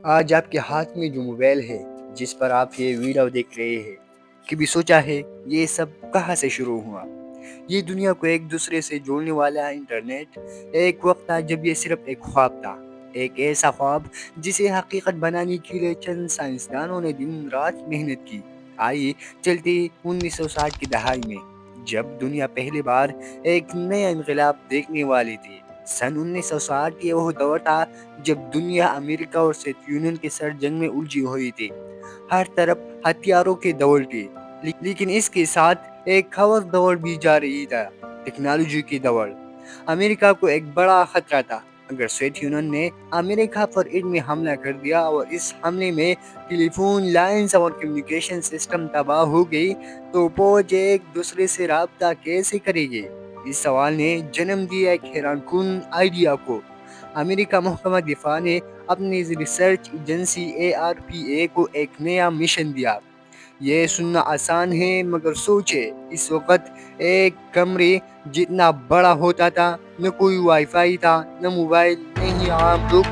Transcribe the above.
آج آپ کے ہاتھ میں جو موبائل ہے جس پر آپ یہ ویڈیو دیکھ رہے ہیں، کبھی سوچا ہے یہ سب کہاں سے شروع ہوا؟ یہ دنیا کو ایک دوسرے سے جوڑنے والا انٹرنیٹ ایک وقت تھا جب یہ صرف ایک خواب تھا، ایک ایسا خواب جسے حقیقت بنانے کے لیے چند سائنسدانوں نے دن رات محنت کی۔ آئیے چلتے 1960 کی دہائی میں، جب دنیا پہلی بار ایک نیا انقلاب دیکھنے والی تھی۔ سن 1960 یہ وہ دور تھا جب دنیا امریکہ اور سوویت یونین کے سر جنگ میں الجھی ہوئی تھی۔ ہر طرف ہتھیاروں کے دور تھے، لیکن اس کے ساتھ ایک خاص دور بھی جا رہی تھا، ٹیکنالوجی کی دور۔ امریکہ کو ایک بڑا خطرہ تھا۔ اگر سوویت یونین نے امریکہ پر ایٹمی حملہ کر دیا اور اس حملے میں ٹیلی فون لائنز اور کمیونیکیشن سسٹم تباہ ہو گئی تو فوج ایک دوسرے سے رابطہ کیسے کرے گی؟ اس سوال نے جنم دیا ایک حیران کن آئیڈیا کو۔ امریکہ محکمہ دفاع نے اپنی ریسرچ ایجنسی ARPA کو ایک نیا مشن دیا۔ یہ سننا آسان ہے مگر سوچے، اس وقت ایک کمرے جتنا بڑا ہوتا تھا، نہ کوئی وائی فائی تھا، نہ موبائل، نہ ہی عام لوگ